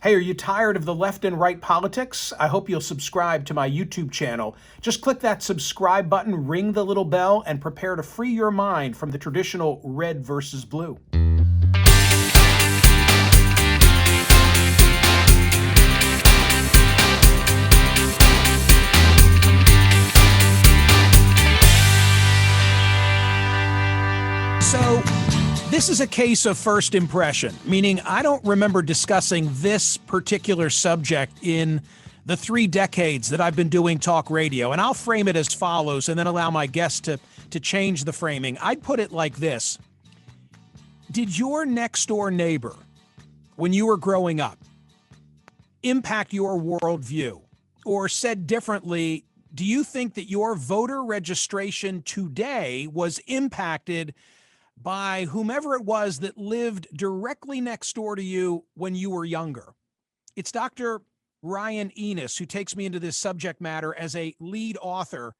Hey, are you tired of the left and right politics? I hope you'll subscribe to my YouTube channel. Just click that subscribe button, ring the little bell, and prepare to free your mind from the traditional red versus blue. So, this is a case of first impression, meaning I don't remember discussing this particular subject in the 3 decades that I've been doing talk radio. And I'll frame it as follows and then allow my guests to change the framing. I'd put it like this. Did your next door neighbor, when you were growing up, impact your worldview? Or said differently, do you think that your voter registration today was impacted by whomever it was that lived directly next door to you when you were younger? It's Dr. Ryan Enos who takes me into this subject matter as a lead author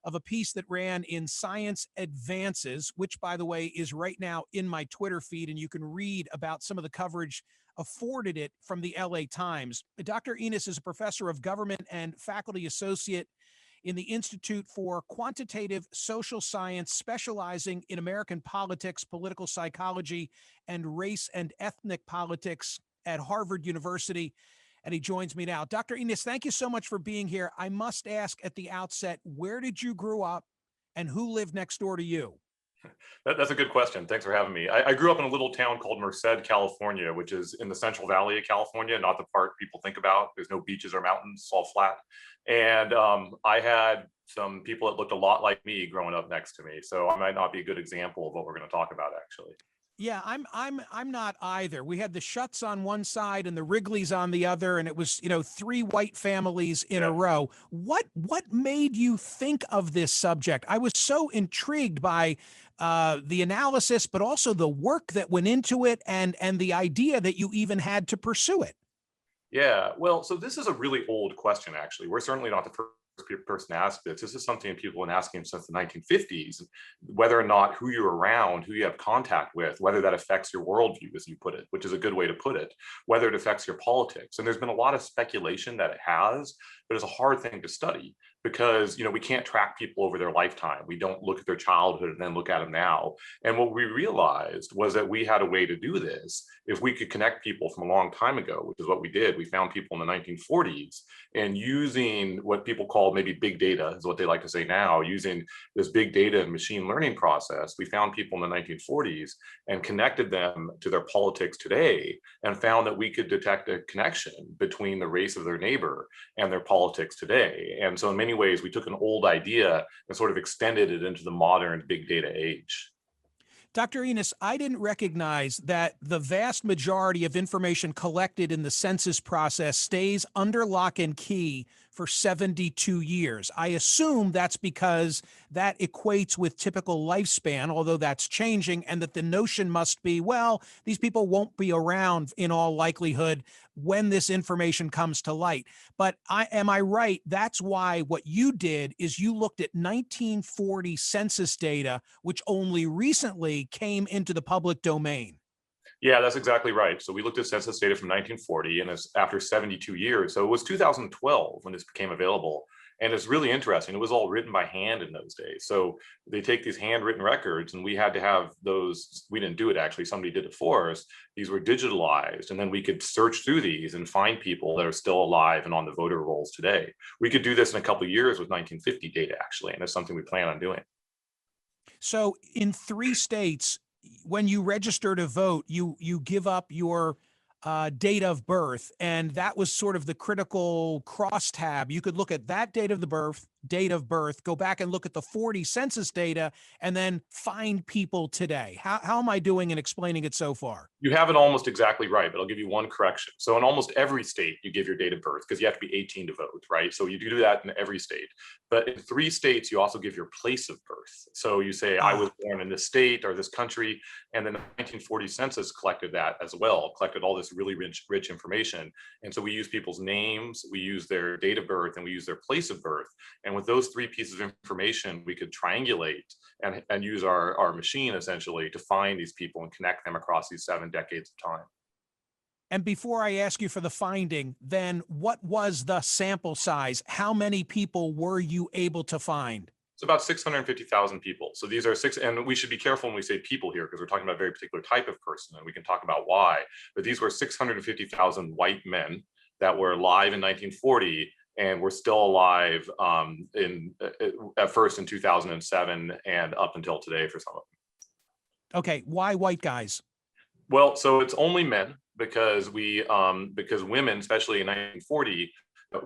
of a piece that ran in Science Advances, which, by the way, is right now in my Twitter feed, and you can read about some of the coverage afforded it from the LA Times. Dr. Enos is a professor of government and faculty associate in the Institute for Quantitative Social Science, specializing in American politics, political psychology, and race and ethnic politics at Harvard University. And he joins me now. Dr. Enos, thank you so much for being here. I must ask at the outset, where did you grow up and who lived next door to you? That's a good question. Thanks for having me. I grew up in a little town called Merced, California, which is in the Central Valley of California, not the part people think about. There's no beaches or mountains, it's all flat. And I had some people that looked a lot like me growing up next to me. So I might not be a good example of what we're going to talk about, actually. Yeah, I'm not either. We had the Schutz on one side and the Wrigleys on the other, and it was, 3 white families in a row. What made you think of this subject? I was so intrigued by the analysis, but also the work that went into it, and the idea that you even had to pursue it. Yeah, well, so this is a really old question, actually. We're certainly not the first person to ask this. This is something people have been asking since the 1950s, whether or not who you're around, who you have contact with, whether that affects your worldview, as you put it, which is a good way to put it, whether it affects your politics. And there's been a lot of speculation that it has, but it's a hard thing to study because, we can't track people over their lifetime. We don't look at their childhood and then look at them now. And what we realized was that we had a way to do this if we could connect people from a long time ago, which is what we did. We found people in the 1940s, and using what people call maybe big data is what they like to say now, using this big data and machine learning process, we found people in the 1940s and connected them to their politics today and found that we could detect a connection between the race of their neighbor and their politics today. And so in many ways, we took an old idea and sort of extended it into the modern big data age. Dr. Enos, I didn't recognize that the vast majority of information collected in the census process stays under lock and key for 72 years. I assume that's because that equates with typical lifespan, although that's changing, and that the notion must be, well, these people won't be around in all likelihood when this information comes to light. But am I right? That's why what you did is you looked at 1940 census data, which only recently came into the public domain. Yeah, that's exactly right. So we looked at census data from 1940, and it's after 72 years. So it was 2012 when this became available. And it's really interesting. It was all written by hand in those days. So they take these handwritten records, and we had to have those. We didn't do it, actually. Somebody did it for us. These were digitalized, and then we could search through these and find people that are still alive and on the voter rolls today. We could do this in a couple of years with 1950 data, actually, and it's something we plan on doing. So in 3 states, when you register to vote, you give up your date of birth, and that was sort of the critical crosstab. You could look at that date of birth, go back and look at the 40 census data, and then find people today. How am I doing in explaining it so far? You have it almost exactly right, but I'll give you one correction. So in almost every state, you give your date of birth because you have to be 18 to vote, right? So you do that in every state. But in 3 states, you also give your place of birth. So you say, I was born in this state or this country. And then the 1940 census collected that as well, collected all this really rich information. And so we use people's names, we use their date of birth, and we use their place of birth. And with those 3 pieces of information, we could triangulate and use our machine essentially to find these people and connect them across these 7 decades of time. And before I ask you for the finding, then what was the sample size? How many people were you able to find? It's about 650,000 people. So these are six, and we should be careful when we say people here because we're talking about a very particular type of person, and we can talk about why. But these were 650,000 white men that were alive in 1940 and were still alive at first in 2007 and up until today for some of them. Okay, why white guys? Well, so it's only men because because women, especially in 1940,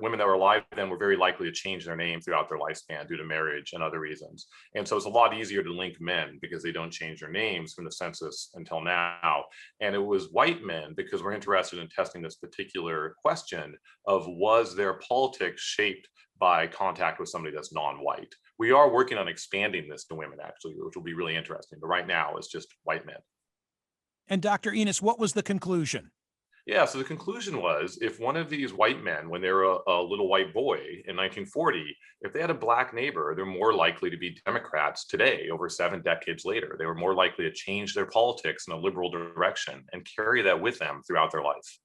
women that were alive then were very likely to change their name throughout their lifespan due to marriage and other reasons. And so it's a lot easier to link men because they don't change their names from the census until now. And it was white men because we're interested in testing this particular question of was their politics shaped by contact with somebody that's non-white. We are working on expanding this to women actually, which will be really interesting. But right now it's just white men. And Dr. Enos, what was the conclusion? Yeah, so the conclusion was if one of these white men, when they were a little white boy in 1940, if they had a black neighbor, they're more likely to be Democrats today, over 7 decades later. They were more likely to change their politics in a liberal direction and carry that with them throughout their life.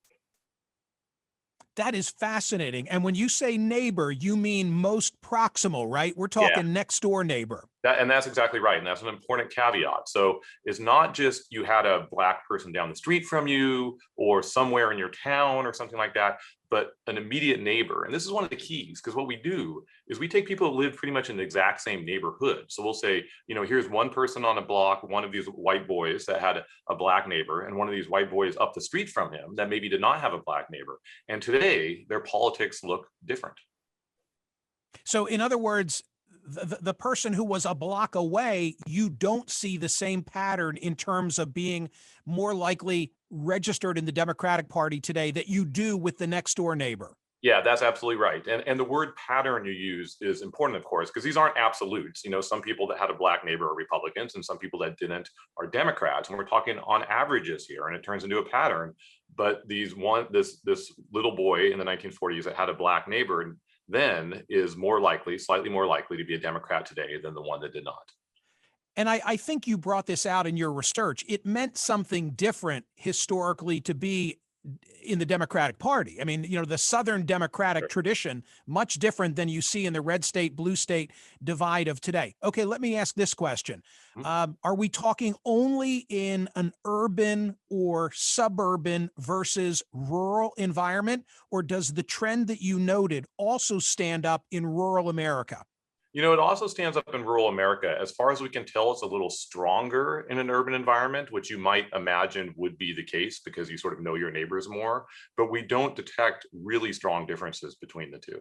That is fascinating. And when you say neighbor, you mean most proximal, right? We're Yeah. talking next door neighbor. And that's exactly right. And that's an important caveat. So it's not just you had a black person down the street from you or somewhere in your town or something like that, but an immediate neighbor. And this is one of the keys because what we do is we take people that live pretty much in the exact same neighborhood. So we'll say, here's one person on a block, one of these white boys that had a black neighbor, and one of these white boys up the street from him that maybe did not have a black neighbor. And today their politics look different. So in other words, the person who was a block away, you don't see the same pattern in terms of being more likely registered in the Democratic Party today that you do with the next door neighbor. Yeah, that's absolutely right. And the word pattern you use is important, of course, because these aren't absolutes. Some people that had a black neighbor are Republicans and some people that didn't are Democrats. And we're talking on averages here, and it turns into a pattern. But this little boy in the 1940s that had a black neighbor then is slightly more likely to be a Democrat today than the one that did not. And I think you brought this out in your research. It meant something different historically to be in the Democratic Party. I mean, the Southern Democratic Sure. tradition, much different than you see in the red state, blue state divide of today. Okay, let me ask this question. Are we talking only in an urban or suburban versus rural environment, or does the trend that you noted also stand up in rural America? It also stands up in rural America. As far as we can tell, it's a little stronger in an urban environment, which you might imagine would be the case because you sort of know your neighbors more, but we don't detect really strong differences between the two.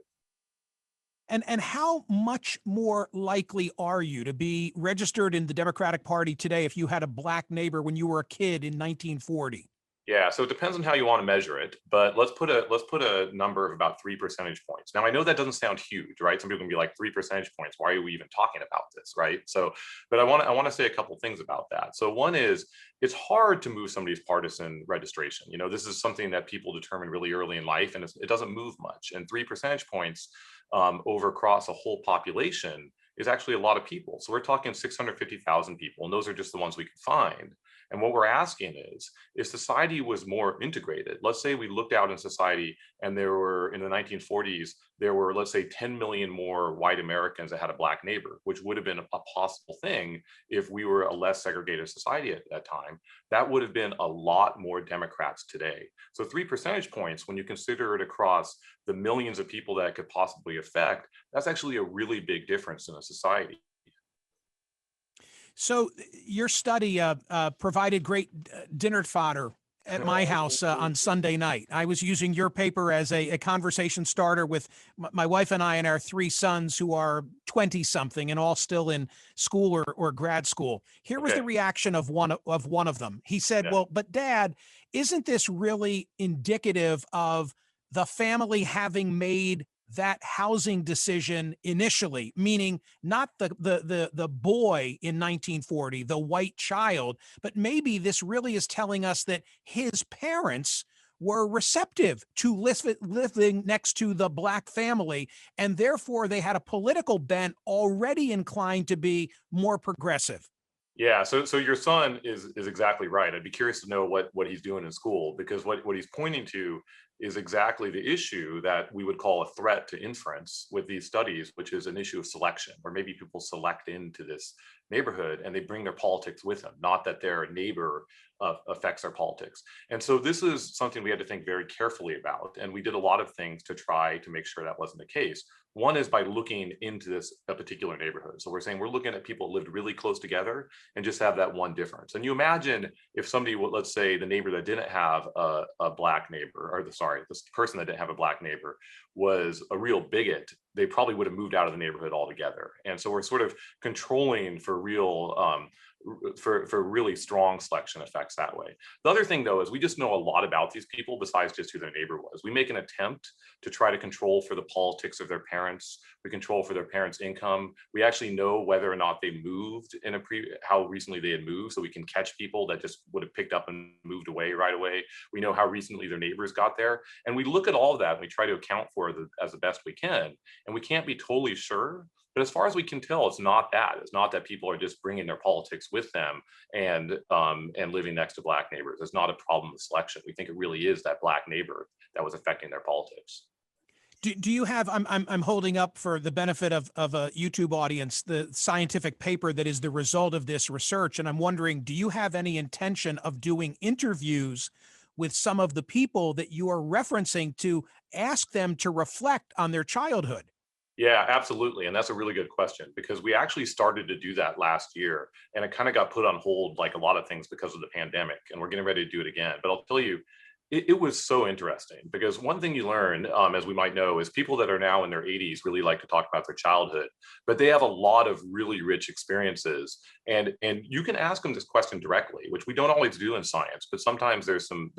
And how much more likely are you to be registered in the Democratic Party today if you had a black neighbor when you were a kid in 1940? Yeah, so it depends on how you want to measure it, but let's put a number of about 3 percentage points. Now I know that doesn't sound huge, right? Some people can be like 3 percentage points. Why are we even talking about this, right? So, but I want to say a couple things about that. So one is it's hard to move somebody's partisan registration. This is something that people determine really early in life, and it doesn't move much. And 3 percentage points over across a whole population is actually a lot of people. So we're talking 650,000 people, and those are just the ones we can find. And what we're asking is, if society was more integrated, let's say we looked out in society and there were, in the 1940s, there were, let's say, 10 million more white Americans that had a black neighbor, which would have been a possible thing if we were a less segregated society at that time. That would have been a lot more Democrats today. So 3 percentage points, when you consider it across the millions of people that it could possibly affect, that's actually a really big difference in a society. So your study provided great dinner fodder at my house on Sunday night. I was using your paper as a conversation starter with my wife and I and our 3 sons who are 20 something and all still in school or grad school. Here was the reaction of one of them. He said, "Well, but Dad, isn't this really indicative of the family having made that housing decision initially, meaning not the boy in 1940, the white child, but maybe this really is telling us that his parents were receptive to living next to the black family, and therefore they had a political bent already inclined to be more progressive." Yeah, so your son is exactly right. I'd be curious to know what he's doing in school, because what he's pointing to is exactly the issue that we would call a threat to inference with these studies, which is an issue of selection, where maybe people select into this neighborhood and they bring their politics with them, not that their neighbor affects their politics. And so this is something we had to think very carefully about, and we did a lot of things to try to make sure that wasn't the case. One is by looking into this a particular neighborhood. So we're saying we're looking at people that lived really close together and just have that one difference. And you imagine if somebody, let's say the neighbor that didn't have a black neighbor, or this person that didn't have a black neighbor was a real bigot, they probably would have moved out of the neighborhood altogether. And so we're sort of controlling for real, for really strong selection effects that way. The other thing though is we just know a lot about these people besides just who their neighbor was. We make an attempt to try to control for the politics of their parents. We control for their parents' income. We actually know whether or not they moved in how recently they had moved, so we can catch people that just would have picked up and moved away right away. We know how recently their neighbors got there, and we look at all of that and we try to account for it as the best we can. And we can't be totally sure, but as far as we can tell, it's not that. It's not that people are just bringing their politics with them and living next to black neighbors. It's not a problem with selection. We think it really is that black neighbor that was affecting their politics. Do you have, I'm holding up for the benefit of a YouTube audience, the scientific paper that is the result of this research. And I'm wondering, do you have any intention of doing interviews with some of the people that you are referencing to ask them to reflect on their childhood? Yeah, absolutely. And that's a really good question, because we actually started to do that last year and it kind of got put on hold, like a lot of things, because of the pandemic. And we're getting ready to do it again. But I'll tell you, it was so interesting, because one thing you learn, as we might know, is people that are now in their 80s really like to talk about their childhood, but they have a lot of really rich experiences. And you can ask them this question directly, which we don't always do in science, but sometimes there's some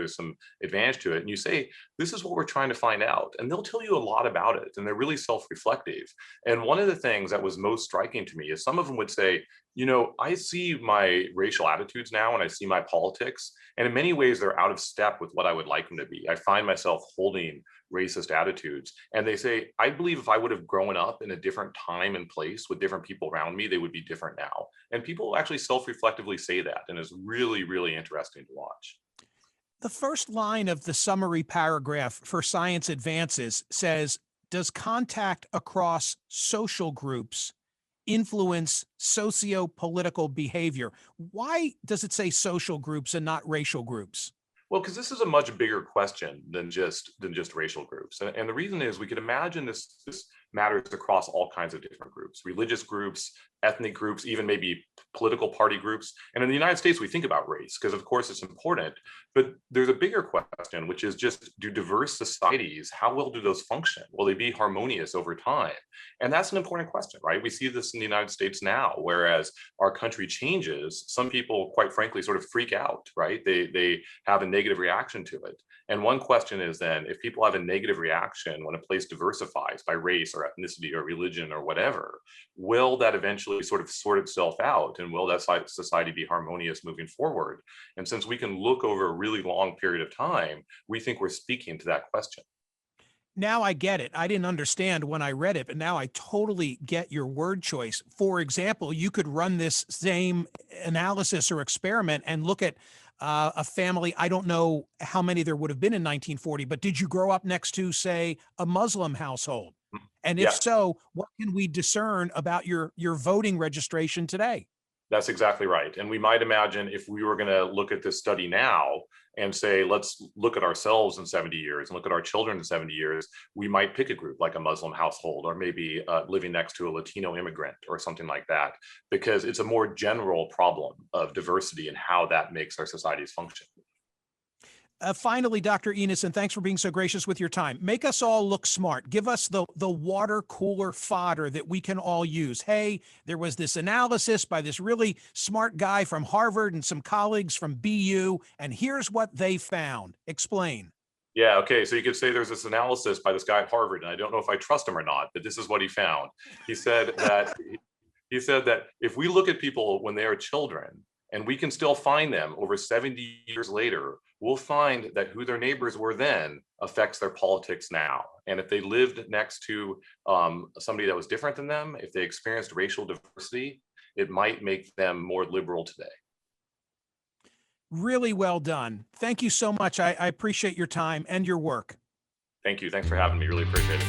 advantage to it. And you say, this is what we're trying to find out. And they'll tell you a lot about it. And they're really self-reflective. And one of the things that was most striking to me is some of them would say, I see my racial attitudes now and I see my politics, and in many ways they're out of step with what I would like them to be. I find myself holding racist attitudes. And they say, I believe if I would have grown up in a different time and place with different people around me, they would be different now. And people actually self-reflectively say that, and it's really, really interesting to watch. The first line of the summary paragraph for Science Advances says, does contact across social groups influence socio-political behavior? Why does it say social groups and not racial groups? Well, because this is a much bigger question than just racial groups, and the reason is we could imagine this matters across all kinds of different groups, religious groups, ethnic groups, even maybe political party groups. And in the United States, we think about race because, of course, it's important. But there's a bigger question, which is just, do diverse societies, how well do those function? Will they be harmonious over time? And that's an important question, right? We see this in the United States now, whereas our country changes, some people, quite frankly, sort of freak out, right? They have a negative reaction to it. And one question is then, if people have a negative reaction when a place diversifies by race or ethnicity or religion or whatever, will that eventually sort of sort itself out? And will that society be harmonious moving forward? And since we can look over a really long period of time, we think we're speaking to that question. Now I get it. I didn't understand when I read it, but now I totally get your word choice. For example, you could run this same analysis or experiment and look at a family. I don't know how many there would have been in 1940, but did you grow up next to, say, a Muslim household? And if Yeah. so, what can we discern about your voting registration today? That's exactly right. And we might imagine, if we were going to look at this study now and say, let's look at ourselves in 70 years and look at our children in 70 years, we might pick a group like a Muslim household, or maybe living next to a Latino immigrant or something like that, because it's a more general problem of diversity and how that makes our societies function. Finally, Dr. Enos, and thanks for being so gracious with your time. Make us all look smart. Give us the water cooler fodder that we can all use. Hey, there was this analysis by this really smart guy from Harvard and some colleagues from BU, and here's what they found. Explain. Yeah, okay. So you could say there's this analysis by this guy at Harvard, and I don't know if I trust him or not, but this is what he found. He said that he said that if we look at people when they are children and we can still find them over 70 years later, we'll find that who their neighbors were then affects their politics now. And if they lived next to somebody that was different than them, if they experienced racial diversity, it might make them more liberal today. Really well done. Thank you so much. I appreciate your time and your work. Thank you. Thanks for having me. Really appreciate it.